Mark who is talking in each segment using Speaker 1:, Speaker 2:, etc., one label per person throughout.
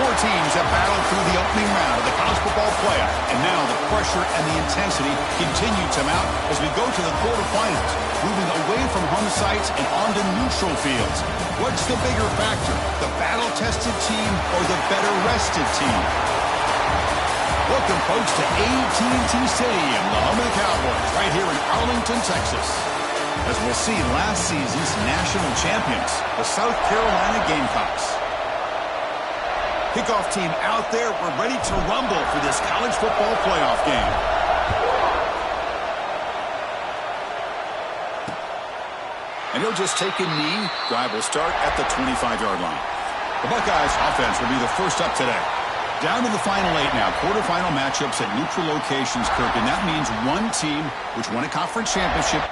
Speaker 1: Four teams have battled through the opening round of the college football playoff, and now the pressure and the intensity continue to mount as we go to the quarterfinals, moving away from home sites and onto neutral fields. What's the bigger factor, the battle-tested team or the better-rested team? Welcome, folks, to AT&T Stadium, the home of the Cowboys, right here in Arlington, Texas. As we'll see, last season's national champions, the South Carolina Gamecocks. Kickoff team out there. We're ready to rumble for this college football playoff game. And he'll just take a knee. Drive will start at the 25-yard line. The Buckeyes offense will be the first up today. Down to the final 8 now. Quarterfinal matchups at neutral locations, Kirk. And that means one team which won a conference championship.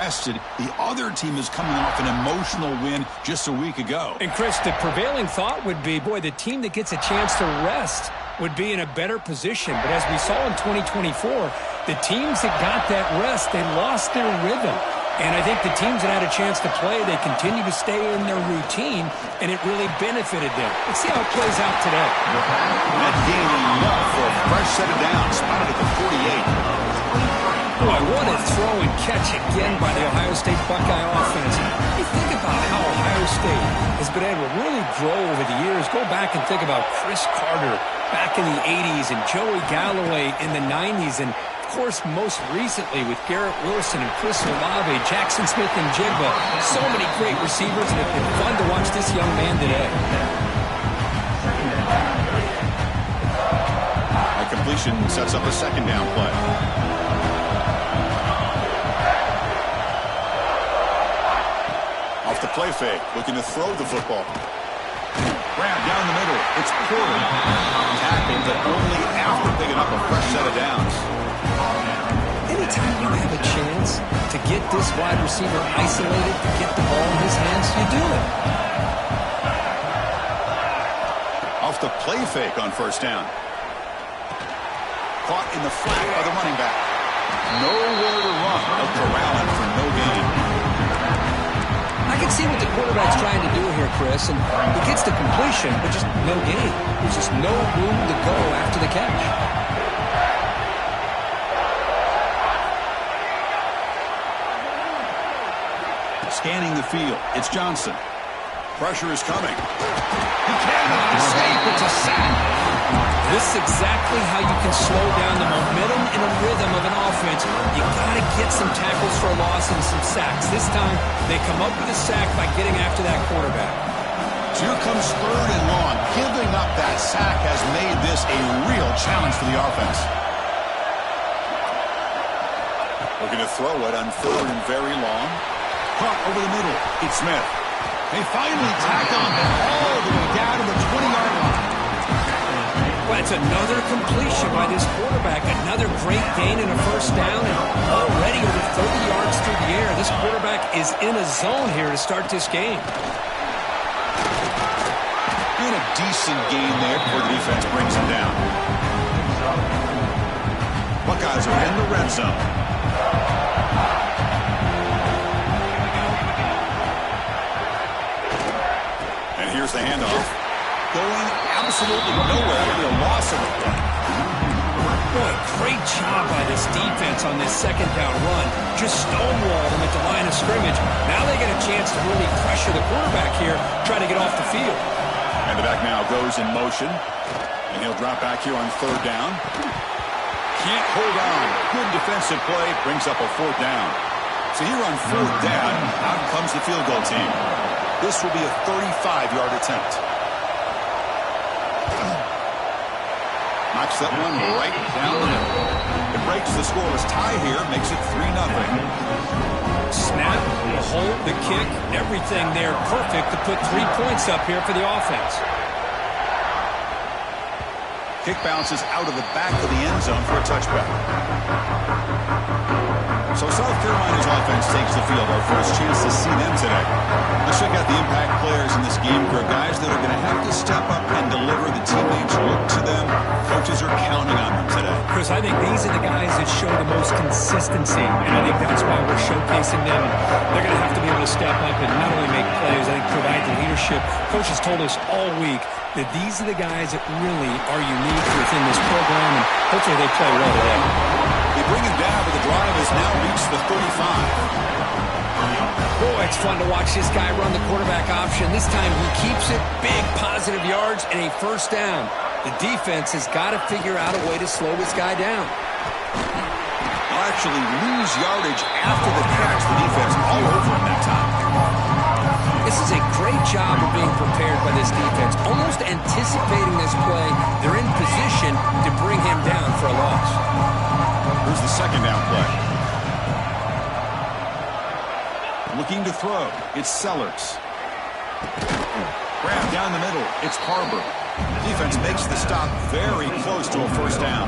Speaker 1: Rested. The other team is coming off an emotional win just a week ago.
Speaker 2: And Chris, the prevailing thought would be, boy, the team that gets a chance to rest would be in a better position. But as we saw in 2024, the teams that got that rest, they lost their rhythm. And I think the teams that had a chance to play, they continue to stay in their routine, and it really benefited them. Let's see how it plays out today.
Speaker 1: That gain enough for a fresh set of downs, spotted at the 48.
Speaker 2: Boy, what a throw and catch again by the Ohio State Buckeye offense. You think about how Ohio State has been able to really grow over the years. Go back and think about Chris Carter back in the 80s and Joey Galloway in the 90s. And, of course, most recently with Garrett Wilson and Chris Olave, Jackson Smith and Jigba. So many great receivers, and it's been fun to watch this young man today.
Speaker 1: A completion sets up a second down play. Off the play fake, looking to throw the football. Grab down the middle. It's Porter. Tackled, but only after picking up a fresh set of downs.
Speaker 2: Anytime you have a chance to get this wide receiver isolated, to get the ball in his hands, you do it.
Speaker 1: Off the play fake on first down. Caught in the flat by the running back. Nowhere to run. They'll corral it for no gain.
Speaker 2: I can see what the quarterback's trying to do here, Chris, and he gets the completion, but just no gain. There's just no room to go after the catch.
Speaker 1: Scanning the field, it's Johnson. Pressure is coming. He cannot escape. It's a sack.
Speaker 2: This is exactly how you can slow down the momentum and a rhythm of an offense. You got to get some tackles for a loss and some sacks. This time, they come up with a sack by getting after that quarterback.
Speaker 1: So here comes third and long. Giving up that sack has made this a real challenge for the offense. Looking to throw it on third and very long. Caught over the middle. It's Smith. They finally tack on all the way down to the 20-yard line.
Speaker 2: Well, it's another completion by this quarterback. Another great gain and a first down, and already over 30 yards through the air. This quarterback is in a zone here to start this game.
Speaker 1: Doing a decent gain there before the defense brings him down. Buckeyes are in the red zone. And here's the handoff. Going absolutely nowhere. It'll be a loss of the play.
Speaker 2: Boy, great job by this defense on this second down run. Just stonewalled them at the line of scrimmage. Now they get a chance to really pressure the quarterback here, try to get off the field.
Speaker 1: And the back now goes in motion. And he'll drop back here on third down. Can't hold on. Good defensive play. Brings up a fourth down. So here on fourth down, out comes the field goal team. This will be a 35-yard attempt. Knocks that one right down the middle. It breaks the scoreless tie here. Makes it 3-0.
Speaker 2: Snap, the hold, the kick, everything there perfect to put 3 points up here for the offense.
Speaker 1: Kick bounces out of the back of the end zone for a touchback. So South Carolina's offense takes the field. Our first chance to see them today. Let's check out the impact players in this game. There are guys that are going to have to step up and deliver. The teammates look to them. Coaches are counting on them today.
Speaker 2: Chris, I think these are the guys that show the most consistency, and I think that's why we're showcasing them. They're going to have to be able to step up and not only make plays, I think provide the leadership. Coach has told us all week that these are the guys that really are unique within this program, and hopefully they play well today.
Speaker 1: They bring him down, but the drive has now reached the 35.
Speaker 2: Boy, it's fun to watch this guy run the quarterback option. This time he keeps it, big positive yards, and a first down. The defense has got to figure out a way to slow this guy down.
Speaker 1: They'll actually lose yardage after the catch. The defense all over him that time.
Speaker 2: This is a great job of being prepared by this defense. Almost anticipating this play, they're in position to bring him down for a loss.
Speaker 1: Here's the second down play. Looking to throw. It's Sellers. Grab down the middle. It's Carver. Defense makes the stop very close to a first down.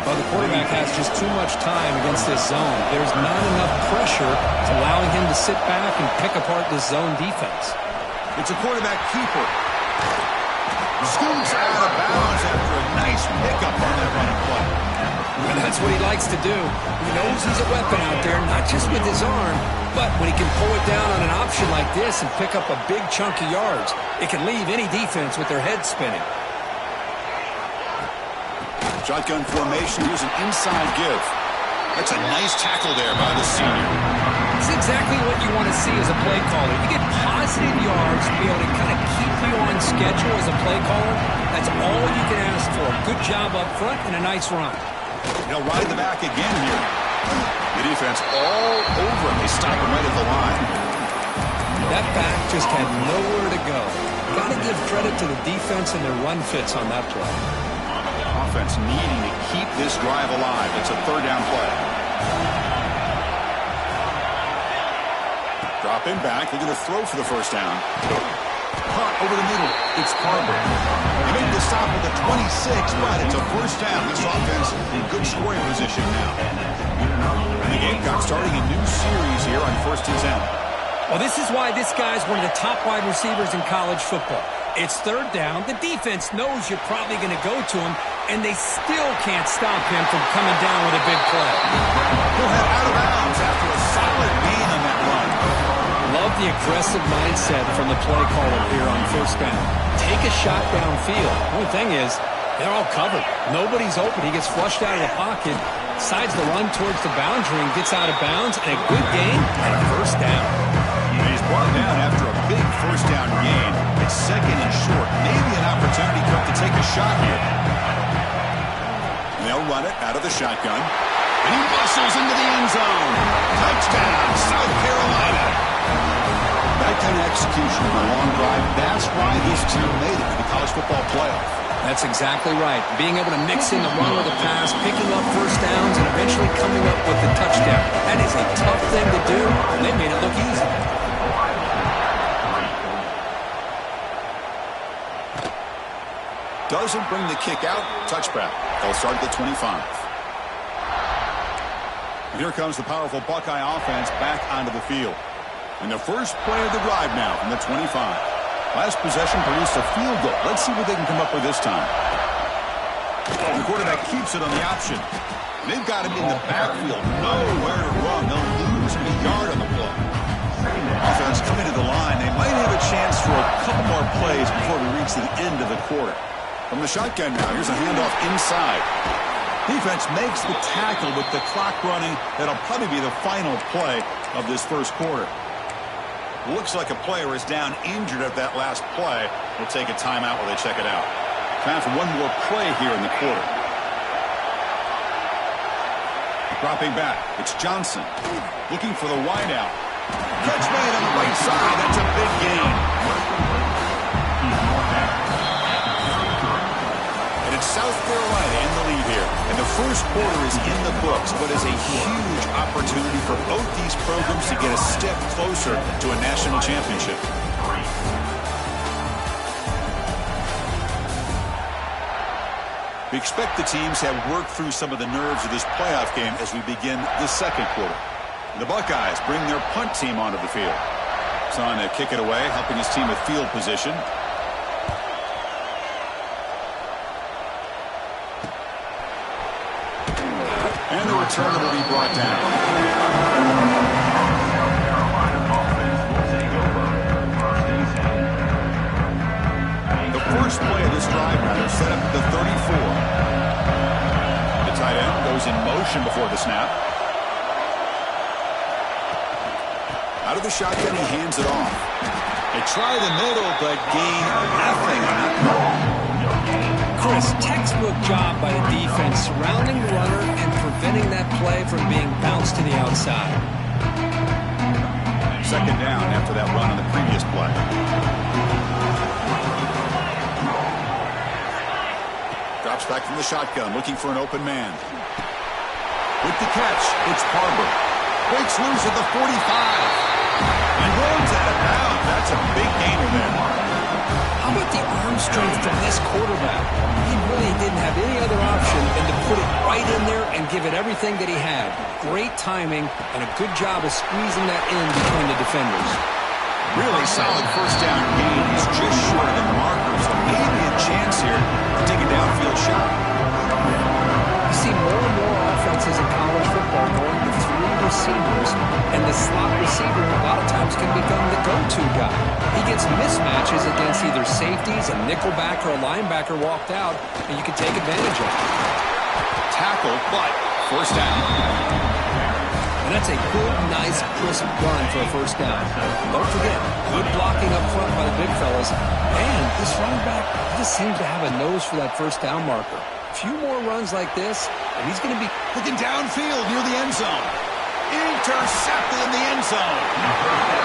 Speaker 2: Well, the quarterback has just too much time against this zone. There's not enough pressure to allowing him to sit back and pick apart this zone defense.
Speaker 1: It's a quarterback keeper. Scoots out of bounds after a nice pickup on that running play.
Speaker 2: And that's what he likes to do. He knows he's a weapon out there, not just with his arm, but when he can pull it down on an option like this and pick up a big chunk of yards, it can leave any defense with their head spinning.
Speaker 1: Shotgun formation. Here's an inside give. That's a nice tackle there by the senior.
Speaker 2: It's exactly what you want to see as a play caller. You get positive yards to be able to kind of keep you on schedule as a play caller. That's all you can ask for. Good job up front and a nice run.
Speaker 1: He'll ride the back again here. The defense all over him. They stop him right at the line.
Speaker 2: That back just had nowhere to go. Got to give credit to the defense and their run fits on that play.
Speaker 1: Offense needing to keep this drive alive. It's a third down play. Drop him back. They're going to throw for the first down. Caught over the middle. It's Carver. He made the stop at the 26, but it's a first down. This offense in good scoring position now. And the Gamecocks starting a new series here on 1st and 10.
Speaker 2: Well, this is why this guy's one of the top wide receivers in college football. It's third down. The defense knows you're probably going to go to him, and they still can't stop him from coming down with a big play.
Speaker 1: He'll head out of bounds after a solid gain on that run.
Speaker 2: Love the aggressive mindset from the play caller here on first down. Take a shot downfield. The only thing is, they're all covered. Nobody's open. He gets flushed out of the pocket, decides to run towards the boundary and gets out of bounds, and a good gain and a first down.
Speaker 1: He's brought down after a big first down gain. It's second and short. Maybe an opportunity for him to take a shot here. And they'll run it out of the shotgun. And he bustles into the end zone. Touchdown, South Carolina. That kind of execution on a long drive, that's why this team made it to the college football playoff.
Speaker 2: That's exactly right. Being able to mix in the run with the pass, picking up first downs, and eventually coming up with the touchdown. That is a tough thing to do, and they made it look easy.
Speaker 1: Doesn't bring the kick out. Touchback. They'll start at the 25. And here comes the powerful Buckeye offense back onto the field. And the first play of the drive now from the 25. Last possession produced a field goal. Let's see what they can come up with this time. The quarterback keeps it on the option. They've got him in the backfield. Nowhere to run. They'll lose a yard on the play. Offense coming to the line. They might have a chance for a couple more plays before we reach the end of the quarter. From the shotgun now, here's a handoff inside. Defense makes the tackle with the clock running. That'll probably be the final play of this first quarter. Looks like a player is down injured at that last play. We'll take a timeout while they check it out. Time for one more play here in the quarter. Dropping back, it's Johnson. Looking for the wideout. Catch made on the right side. That's a big gain. And it's South Carolina in the lead here. And the first quarter is in the books, but is a huge opportunity for both these programs to get a step closer to a national championship. We expect the teams have worked through some of the nerves of this playoff game as we begin the second quarter. The Buckeyes bring their punt team onto the field. Son to kick it away, helping his team with field position. And the return will be brought down. First play of this drive, rather, set up at the 34. The tight end goes in motion before the snap. Out of the shotgun, he hands it off. They try the middle, but gain nothing on that ball.
Speaker 2: Chris, textbook job by the defense surrounding the runner and preventing that play from being bounced to the outside.
Speaker 1: Second down after that run on the previous play. Drops back from the shotgun, looking for an open man. With the catch, it's Barber. Breaks loose at the 45. And runs out of bounds. That's a big gainer there.
Speaker 2: How about the arm strength from this quarterback? He really didn't have any other option than to put it right in there and give it everything that he had. Great timing and a good job of squeezing that in between the defenders.
Speaker 1: Really solid first down gain. He's just short of the marker, so maybe a chance here to take a downfield shot.
Speaker 2: You see more and more offenses in college football going to three receivers, and the slot receiver a lot of times can become the go-to guy. He gets mismatches against either safeties, a nickelback, or a linebacker walked out, and you can take advantage of it.
Speaker 1: Tackle, but first down.
Speaker 2: And that's a good, nice, crisp run for a first down. Don't forget, good blocking up front by the big fellas. And this running back just seems to have a nose for that first down marker. A few more runs like this, and he's going to be
Speaker 1: looking downfield near the end zone. Intercepted in the end zone.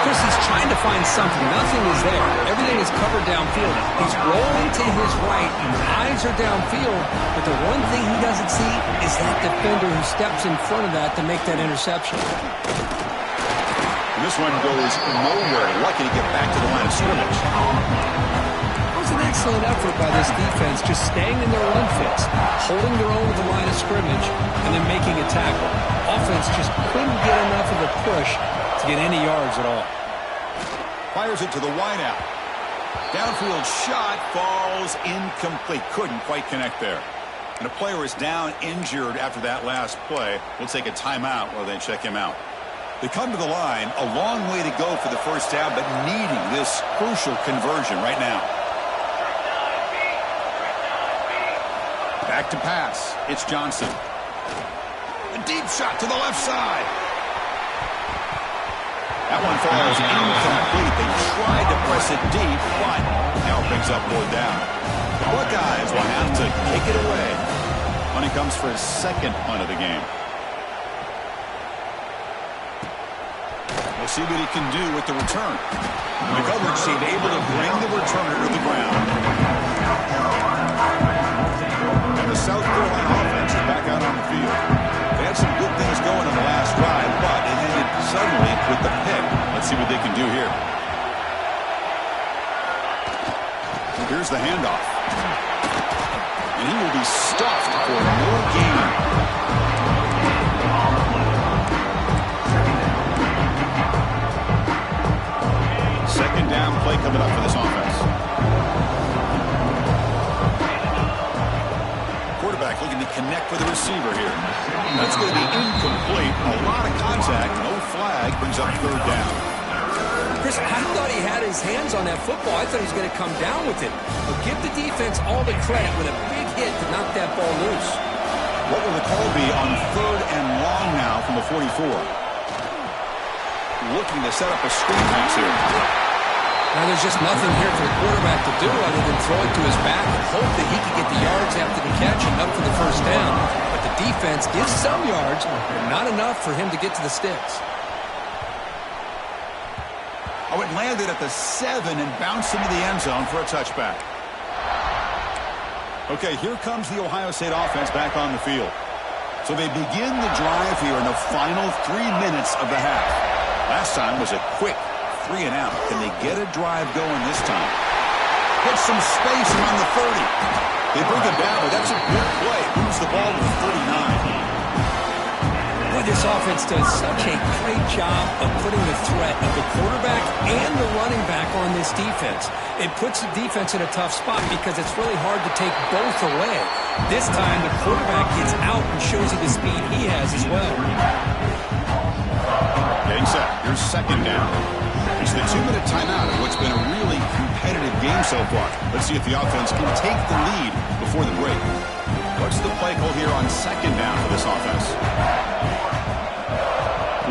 Speaker 2: Chris, he's trying to find something. Nothing is there. Everything is covered downfield. He's rolling to his right, and eyes are downfield. But the one thing he doesn't see is that defender who steps in front of that to make that interception.
Speaker 1: And this one goes nowhere. Lucky to get back to the line of scrimmage.
Speaker 2: It was an excellent effort by this defense, just staying in their run fits, holding their own at the line of scrimmage, and then making a tackle. Offense just couldn't get enough of a push to get any yards at all.
Speaker 1: Fires it to the wideout. Downfield shot falls incomplete. Couldn't quite connect there. And a player is down injured after that last play. We'll take a timeout while they check him out. They come to the line, a long way to go for the first down, but needing this crucial conversion right now. Back to pass. It's Johnson. A deep shot to the left side. That one falls incomplete. They tried to press it deep, but now it brings up more down. The Buckeyes will have to kick it away when he comes for his second punt of the game. We'll see what he can do with the return. The coverage team able to bring the returner to the ground. And the South Carolina offense is back out on the field. They had some good things going on the last drive, but it ended suddenly with the pick. Let's see what they can do here. Here's the handoff. And he will be stuffed for no gain. Second down play coming up for this offense. Quarterback looking to connect with the receiver here. That's going to be incomplete. A lot of contact. No flag. Brings up third down.
Speaker 2: Chris, I thought he had his hands on that football. I thought he was going to come down with it. But give the defense all the credit with a big hit to knock that ball loose.
Speaker 1: What will the call be on third and long now from the 44? Looking to set up a screen pass here.
Speaker 2: Now there's just nothing here for the quarterback to do other than throw it to his back and hope that he can get the yards after the catch and up for the first down. But the defense gives some yards, but not enough for him to get to the sticks.
Speaker 1: Oh, it landed at the 7 and bounced into the end zone for a touchback. Okay, here comes the Ohio State offense back on the field. So they begin the drive here in the final 3 minutes of the half. Last time was a quick 3 and out. Can they get a drive going this time? Get some space around the 30. They bring it down, but that's a good play. Moves the ball to the 39.
Speaker 2: Boy, this offense does such a great job of putting the threat of the quarterback and the running back on this defense. It puts the defense in a tough spot because it's really hard to take both away. This time, the quarterback gets out and shows you the speed he has as well.
Speaker 1: Getting set. Here's second down. It's the 2-minute timeout of what's been a really competitive game so far. Let's see if the offense can take the lead before the break. What's the play call here on second down for this offense?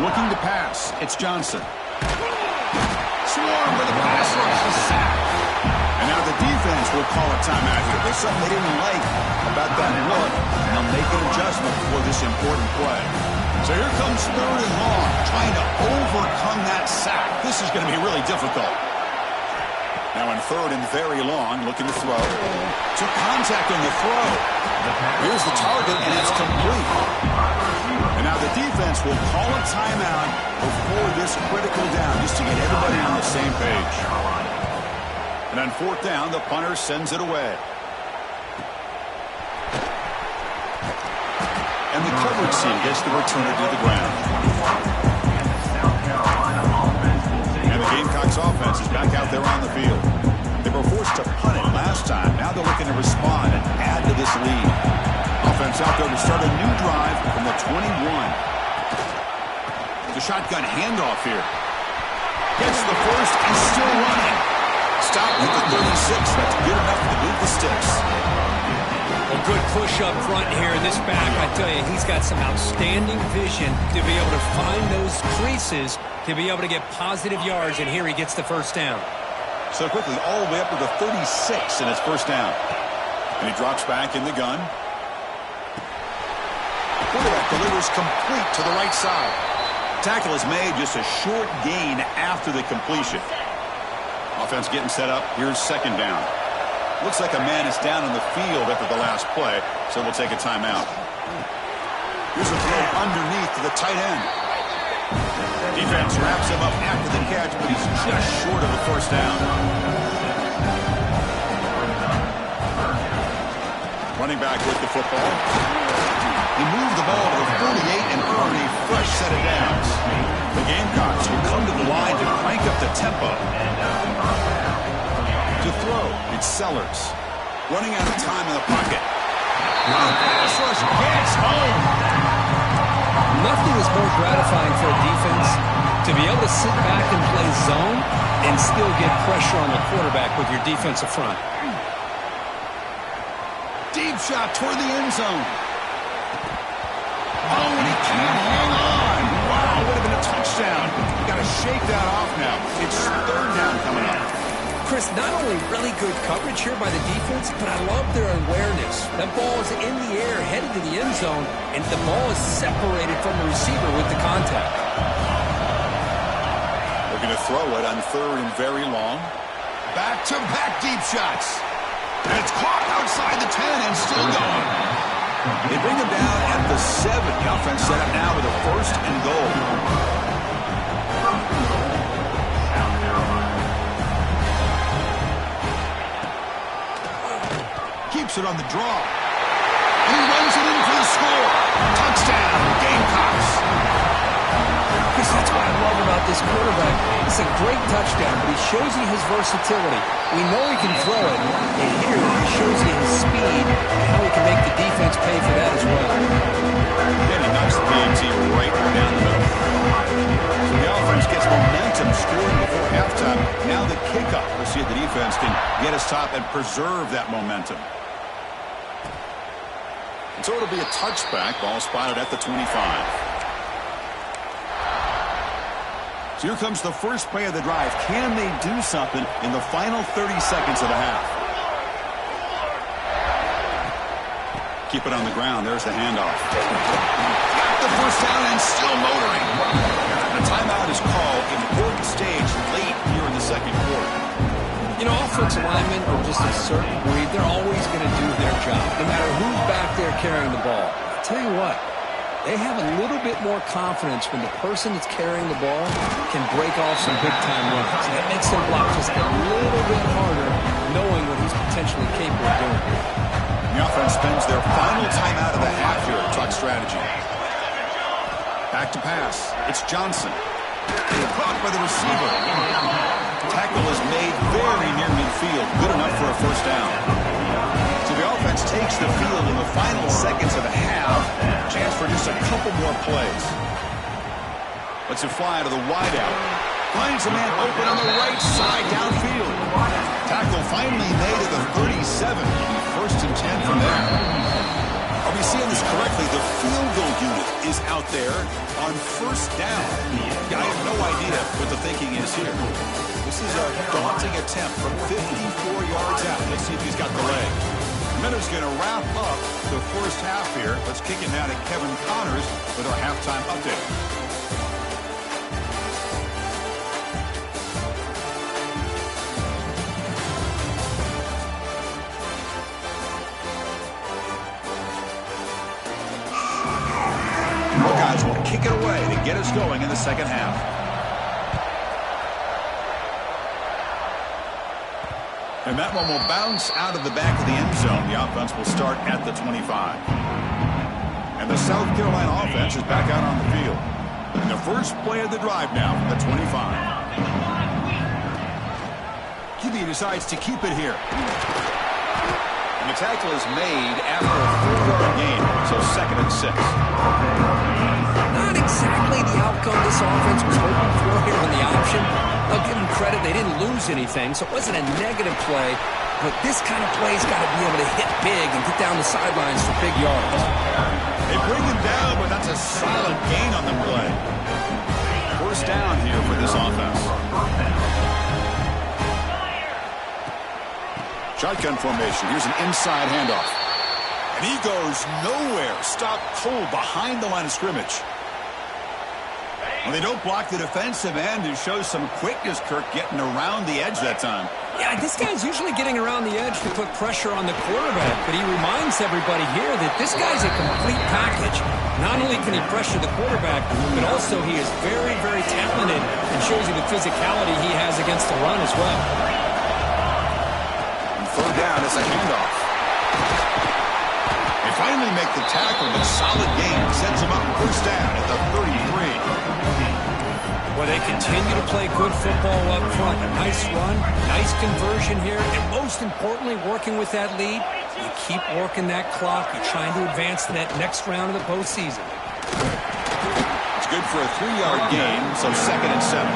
Speaker 1: Looking to pass. It's Johnson. Swarm with a pass rush, a sack. And now the defense will call a timeout here. There's something they didn't like about that look, and they'll make an adjustment for this important play. So here comes third and long, trying to overcome that sack. This is going to be really difficult. Now in third and very long, looking to throw. Took contact on the throw. Here's the target, and it's complete. And now the defense will call a timeout before this critical down, just to get everybody on the same page. And on fourth down, the punter sends it away. And the coverage team gets the returner to the ground. And the Gamecocks offense is back out there on the field. They were forced to punt it last time. Now they're looking to respond and add to this lead. Offense out there to start a new drive from the 21. The shotgun handoff here. Gets the first and still running. Stop with the 36. That's good enough to move the sticks.
Speaker 2: A good push up front here. This back, I tell you, he's got some outstanding vision to be able to find those creases, to be able to get positive yards, and here he gets the first down.
Speaker 1: So quickly, all the way up to the 36 in his first down. And he drops back in the gun. Quarterback delivers complete to the right side. Tackle is made, just a short gain after the completion. Offense getting set up. Here's second down. Looks like a man is down on the field after the last play, so we'll take a timeout. Here's a throw underneath to the tight end. Defense wraps him up after the catch, but he's just short of the first down. Running back with the football. He moved the ball to the 48 and earned a fresh set of downs. The Gamecocks will come to the line to crank up the tempo. To throw, it's Sellers. Running out of time in the pocket. Pass rush gets home.
Speaker 2: Nothing is more gratifying for a defense to be able to sit back and play zone and still get pressure on the quarterback with your defensive front.
Speaker 1: Deep shot toward the end zone. Oh, and he can't hang on. Wow, would have been a touchdown. You got to shake that off now. It's third down coming up.
Speaker 2: Chris, not only really good coverage here by the defense, but I love their awareness. That ball is in the air, headed to the end zone, and the ball is separated from the receiver with the contact.
Speaker 1: Looking to throw it on third and very long. Back-to-back deep shots. And it's caught outside the 10 and still going. They bring him down at the 7. The offense set up now with a first and goal. Keeps it on the draw.
Speaker 2: It's a great touchdown, but he shows you his versatility. We know he can throw it, and here he shows you his speed and how he can make the defense pay for that as well.
Speaker 1: Then he knocks the PAT right down the middle. So the offense gets momentum scoring before halftime. Now the kickoff. We'll see if the defense can get us top and preserve that momentum. And so it'll be a touchback. Ball spotted at the 25. So here comes the first play of the drive. Can they do something in the final 30 seconds of the half? Keep it on the ground. There's the handoff. Got the first down and still motoring. The timeout is called. Important stage late here in the second quarter.
Speaker 2: You know, offensive linemen are just a certain breed. They're always going to do their job, no matter who's back there carrying the ball. I'll tell you what. They have a little bit more confidence when the person that's carrying the ball can break off some big-time runs. That makes them block just a little bit harder, knowing what he's potentially capable of doing.
Speaker 1: The offense spends their final timeout of the half here at Tuck strategy. Back to pass. It's Johnson. Caught by the receiver. Tackle is made very near midfield. Good enough for a first down. So the offense takes the field in the final seconds of the half. Chance for just a couple more plays. Lets it fly to the wideout. Finds a man open on the right side downfield. Tackle finally made at the 37. First and 10 from there. Are we seeing this correctly? The field goal unit is out there on first down. I have no idea what the thinking is here. This is a daunting attempt from 54 yards out. Let's see if he's got the leg. Minutes going to wrap up the first half here. Let's kick it now to Kevin Connors with our halftime update. Buckeyes will kick it away to get us going in the second half. And that one will bounce out of the back of the end zone. The offense will start at the 25. And the South Carolina offense is back out on the field. And the first play of the drive now from the 25. QB decides to keep it here. And the tackle is made after a 4-yard gain. So second and 6.
Speaker 2: Not exactly the outcome this offense was hoping for here on the option. I'll give them credit. They didn't lose anything, so it wasn't a negative play. But this kind of play's got to be able to hit big and get down the sidelines for big yards.
Speaker 1: They bring him down, but that's a solid gain on the play. First down here for this offense. Shotgun formation. Here's an inside handoff. And he goes nowhere. Stopped cold behind the line of scrimmage. Well, they don't block the defensive end and show some quickness, Kirk, getting around the edge that time.
Speaker 2: Yeah, this guy's usually getting around the edge to put pressure on the quarterback, but he reminds everybody here that this guy's a complete package. Not only can he pressure the quarterback, but also he is very, very talented and shows you the physicality he has against the run as well.
Speaker 1: And third down, it's a handoff. They finally make the tackle, but solid gain sends him up first down at the 33.
Speaker 2: Well, they continue to play good football up front. A nice run, nice conversion here, and most importantly, working with that lead, you keep working that clock. You're trying to advance to that next round of the postseason.
Speaker 1: It's good for a 3-yard gain, so second and 7.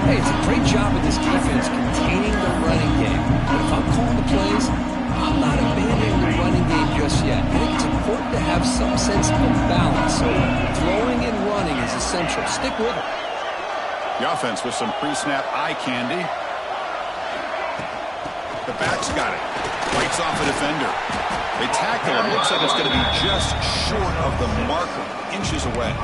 Speaker 2: Hey, it's a great job of this defense containing the running game. But if I'm calling the plays, I'm not abandoning the running game just yet. I think it's important to have some sense of balance. So throwing and running is essential. Stick with it.
Speaker 1: The offense with some pre-snap eye candy. The back's got it. Breaks off a defender. They tackle him. Looks like it's going to be just short of the marker. Inches away.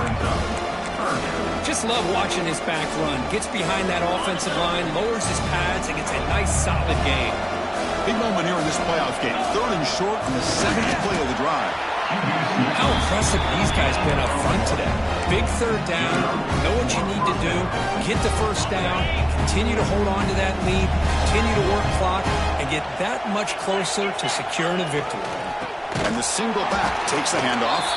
Speaker 2: Just love watching this back run. Gets behind that offensive line, lowers his pads, and gets a nice solid gain.
Speaker 1: Big moment here in this playoff game. Third and short on the 7th play of the drive.
Speaker 2: How impressive these guys been up front today. Big third down. Know what you need to do. Get the first down. Continue to hold on to that lead. Continue to work clock. And get that much closer to securing a victory.
Speaker 1: And the single back takes the handoff.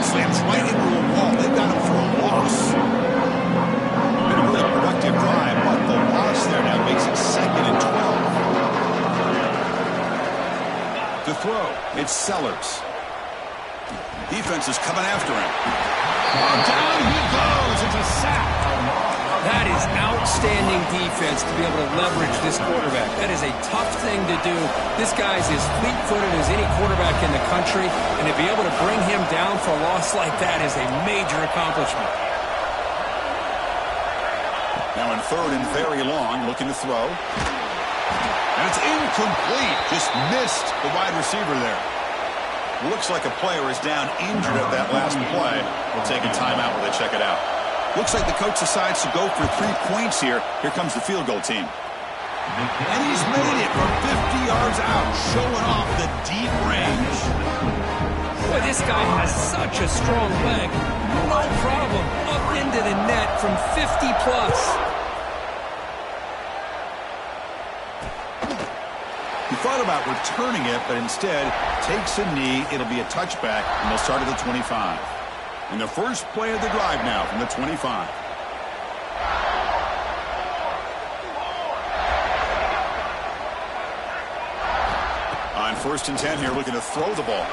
Speaker 1: Slams right into a wall. They've got him for a loss. Been a really It's Sellers. Defense is coming after him. Down he goes. It's a sack.
Speaker 2: That is outstanding defense to be able to leverage this quarterback. That is a tough thing to do. This guy's as fleet-footed as any quarterback in the country, and to be able to bring him down for a loss like that is a major accomplishment.
Speaker 1: Now in third and very long, looking to throw. And it's incomplete. Just missed the wide receiver there. Looks like a player is down injured at that last play. We'll take a timeout while they check it out. Looks like the coach decides to go for 3 points here. Here comes the field goal team. And he's made it from 50 yards out, showing off the deep range.
Speaker 2: Boy, this guy has such a strong leg. No problem. Up into the net from 50 plus.
Speaker 1: He thought about returning it, but instead takes a knee. It'll be a touchback, and they'll start at the 25. And the first play of the drive now from the 25. On 1st and 10 here, looking to throw the ball.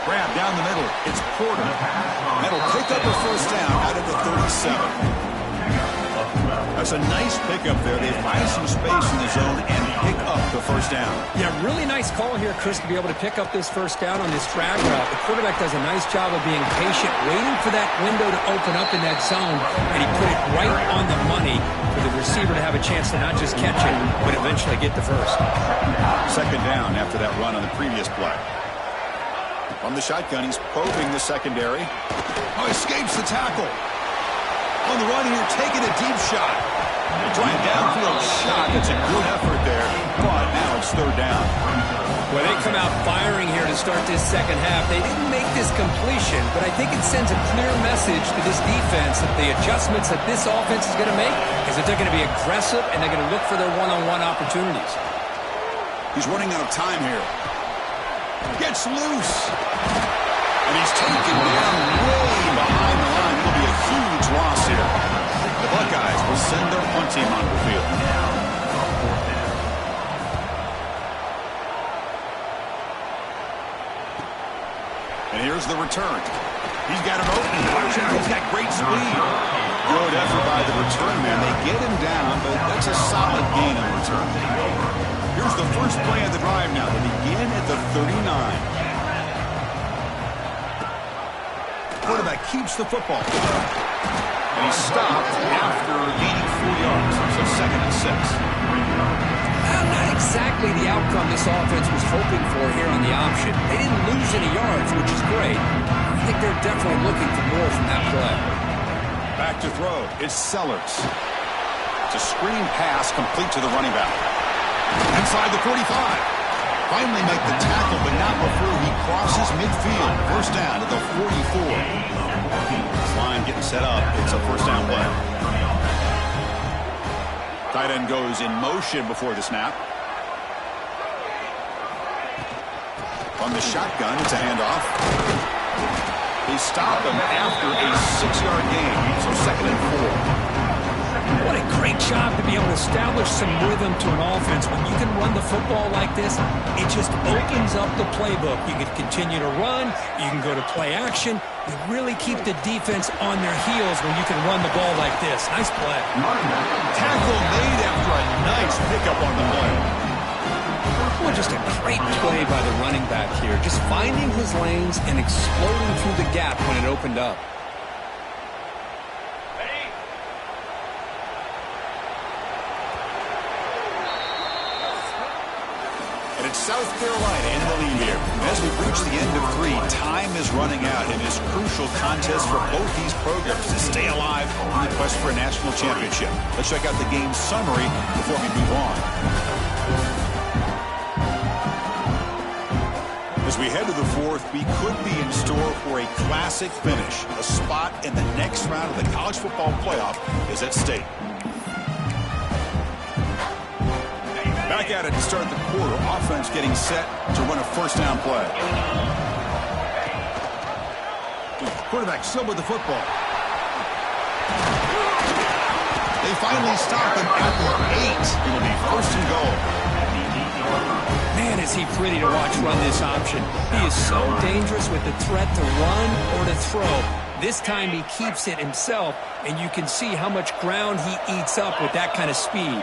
Speaker 1: Grab down the middle. It's Porter. That'll pick up a first down out of the 37. That's a nice pickup there. They find some space in the zone and pick up the first down.
Speaker 2: Yeah, really nice call here, Chris, to be able to pick up this first down on this drag route. The quarterback does a nice job of being patient, waiting for that window to open up in that zone, and he put it right on the money for the receiver to have a chance to not just catch it, but eventually get the first.
Speaker 1: Second down after that run on the previous play. From the shotgun, he's probing the secondary. Oh, escapes the tackle. On the run here, taking a deep shot. Trying downfield shot. That's a good effort there, but now it's third down.
Speaker 2: Well, they come out firing here to start this second half. They didn't make this completion, but I think it sends a clear message to this defense that the adjustments that this offense is going to make is that they're going to be aggressive and they're going to look for their one-on-one opportunities.
Speaker 1: He's running out of time here. Gets loose. And he's taken down way behind the line. It'll be a huge loss here. The Buckeyes will send their punt team onto the field. And here's the return. He's got him open. He's got great speed. Good effort by the return man. They get him down, but that's a solid gain on return. Here's the first play of the drive now. They begin at the 39. Quarterback keeps the football. And he's stopped after gaining 4 yards. So 2nd and 6.
Speaker 2: Not exactly the outcome this offense was hoping for here on the option. They didn't lose any yards, which is great. I think they're definitely looking for more from that play.
Speaker 1: Back to throw. It's Sellers. It's a screen pass complete to the running back. Inside the 45. Finally make the tackle, but not before he crosses midfield. First down to the 44. This line getting set up. It's a first down play. Tight end goes in motion before the snap. From the shotgun, it's a handoff. They stop him after a 6-yard gain, so 2nd and 4.
Speaker 2: What a great job to be able to establish some rhythm to an offense. When you can run the football like this, it just opens up the playbook. You can continue to run. You can go to play action. You really keep the defense on their heels when you can run the ball like this. Nice play.
Speaker 1: Tackle made after a nice pickup on the play.
Speaker 2: Well, just a great play by the running back here. Just finding his lanes and exploding through the gap when it opened up.
Speaker 1: South Carolina in the lead here. As we reach the end of 3, time is running out in this crucial contest for both these programs to stay alive in the quest for a national championship. Let's check out the game summary before we move on. As we head to the 4th, we could be in store for a classic finish. A spot in the next round of the college football playoff is at stake. Back at it to start the quarter. Offense getting set to run a first down play. Quarterback still with the football. They finally stop him at the 8. It'll be 1st and goal.
Speaker 2: Man, is he pretty to watch run this option. He is so dangerous with the threat to run or to throw. This time he keeps it himself, and you can see how much ground he eats up with that kind of speed.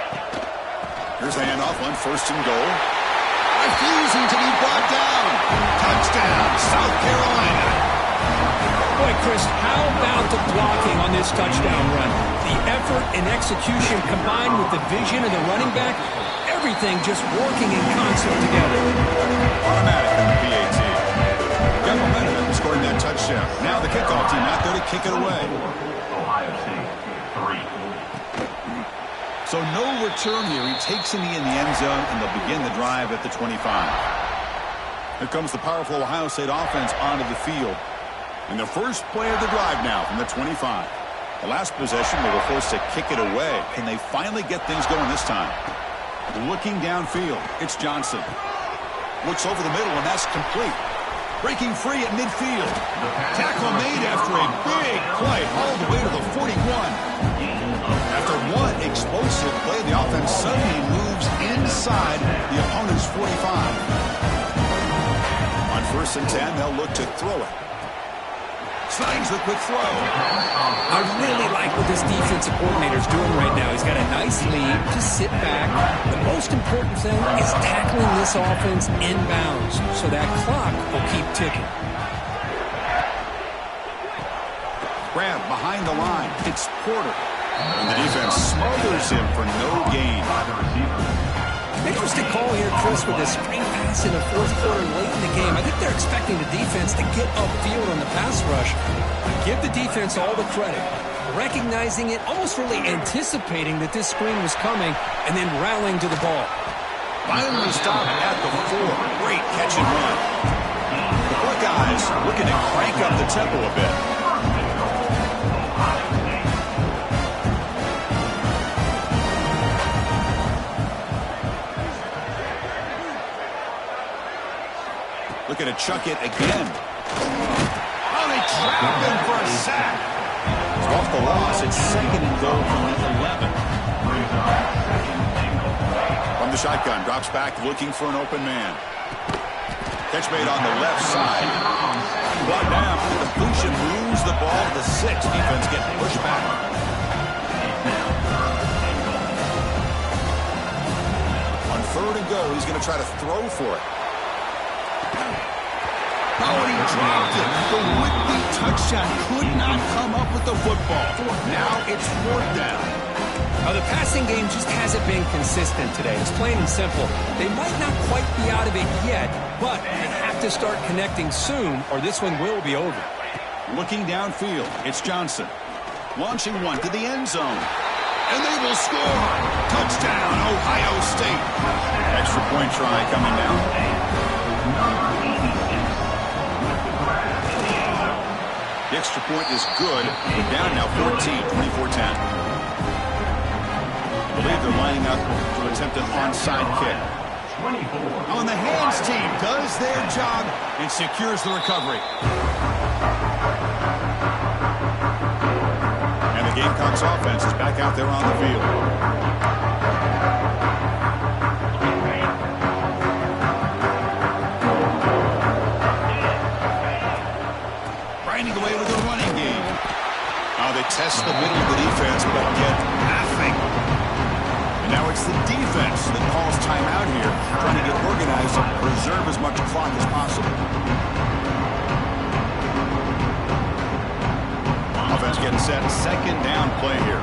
Speaker 1: Here's the handoff on 1st and goal. Refusing to be brought down. Touchdown, South Carolina.
Speaker 2: Boy, Chris, how about the blocking on this touchdown run? The effort and execution combined with the vision of the running back, everything just working in concert together.
Speaker 1: Automatic in the PAT. Got momentum in scoring that touchdown. Now the kickoff team out there to kick it away. So no return here. He takes in the end zone, and they'll begin the drive at the 25. Here comes the powerful Ohio State offense onto the field. And the first play of the drive now from the 25. The last possession, they were forced to kick it away. Can they finally get things going this time? Looking downfield, it's Johnson. Looks over the middle, and that's complete. Breaking free at midfield. Tackle made after a big play all the way to the 41. After one explosive play, the offense suddenly moves inside the opponent's 45. On 1st and 10, they'll look to throw it. Slides the quick throw.
Speaker 2: I really like what this defensive coordinator is doing right now. He's got a nice lead. Just sit back. The most important thing is tackling this offense inbounds so that clock will keep ticking.
Speaker 1: Grab behind the line. It's Porter. And the defense smothers him for no gain.
Speaker 2: Interesting call here, Chris, with a screen pass in the 4th quarter late in the game. I think they're expecting the defense to get upfield on the pass rush. Give the defense all the credit. Recognizing it, almost really anticipating that this screen was coming, and then rallying to the ball.
Speaker 1: Finally stopped at the 4. Great catch and run. The Buckeyes looking to crank up the tempo a bit. Looking to chuck it again. Oh, they trapped him for a sack. Off the loss, it's 2nd and goal from the 11. From the shotgun, drops back looking for an open man. Catch made on the left side. Brought down for the completion, moves the ball to the 6. Defense getting pushed back. On 3rd and goal, he's going to try to throw for it. Oh, and he dropped it. The would-be touchdown could not come up with the football. Now it's 4th down.
Speaker 2: Now, the passing game just hasn't been consistent today. It's plain and simple. They might not quite be out of it yet, but they have to start connecting soon, or this one will be over.
Speaker 1: Looking downfield, it's Johnson. Launching one to the end zone. And they will score. Touchdown, Ohio State. Extra point try coming down. The extra point is good. We're down now 14, 24-10. I believe they're lining up to attempt an onside kick. On the hands team does their job and secures the recovery. And the Gamecocks offense is back out there on the field. Away with a running game. Now they test the middle of the defense, but get nothing. And now it's the defense that calls timeout here, trying to get organized and preserve as much clock as possible. Offense getting set. 2nd down play here.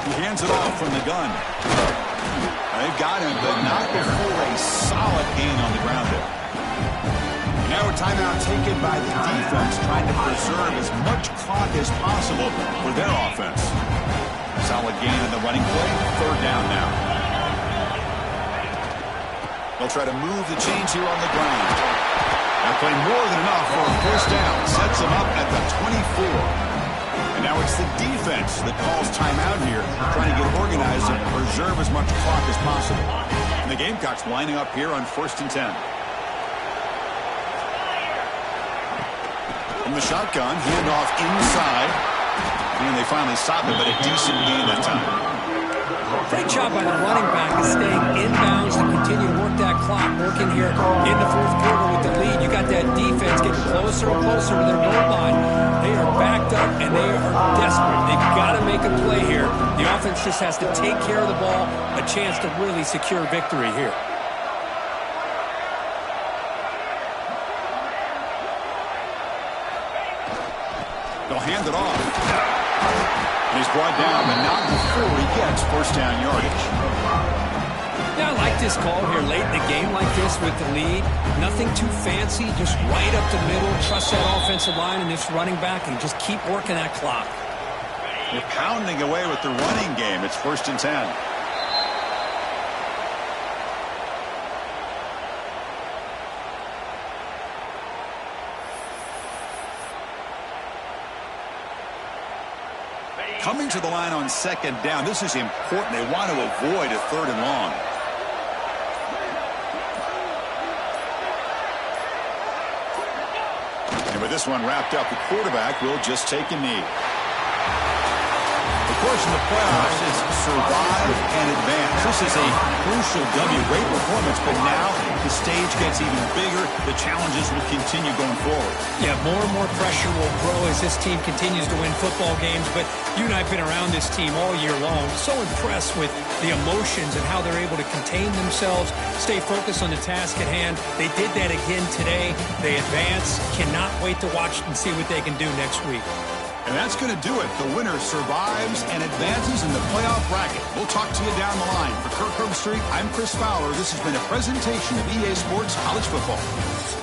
Speaker 1: He hands it off from the gun. They've got him, but not before a solid gain on the ground there. Now a timeout taken by the defense, trying to preserve as much clock as possible for their offense. Solid gain in the running play. 3rd down now. They'll try to move the chains here on the ground. That play more than enough for a 1st down. Sets them up at the 24. And now it's the defense that calls timeout here, trying to get organized and preserve as much clock as possible. And the Gamecocks lining up here on 1st and 10. From the shotgun, handoff inside. And they finally stop it, but a decent gain that time.
Speaker 2: Great job by the running back of staying inbounds to continue to work that clock, working here in the fourth quarter with the lead. You got that defense getting closer and closer to their goal line. They are backed up, and they are desperate. They've got to make a play here. The offense just has to take care of the ball, a chance to really secure victory here.
Speaker 1: They'll hand it off. And he's brought down, but not before he gets first down yardage.
Speaker 2: Yeah, I like this call here late in the game like this with the lead. Nothing too fancy, just right up the middle. Trust that offensive line and this running back and just keep working that clock.
Speaker 1: You're pounding away with the running game. It's 1st and 10. Coming to the line on 2nd down. This is important. They want to avoid a 3rd and long. And with this one wrapped up, the quarterback will just take a knee. Of course, in the playoffs, it's survive and advance. This is a crucial W. Great performance, but now the stage gets even bigger. The challenges will continue going forward.
Speaker 2: Yeah, more and more pressure will grow as this team continues to win football games. But you and I have been around this team all year long. So impressed with the emotions and how they're able to contain themselves, stay focused on the task at hand. They did that again today. They advance. Cannot wait to watch and see what they can do next week.
Speaker 1: And that's going to do it. The winner survives and advances in the playoff bracket. We'll talk to you down the line. For Kirk Herbstreit, I'm Chris Fowler. This has been a presentation of EA Sports College Football.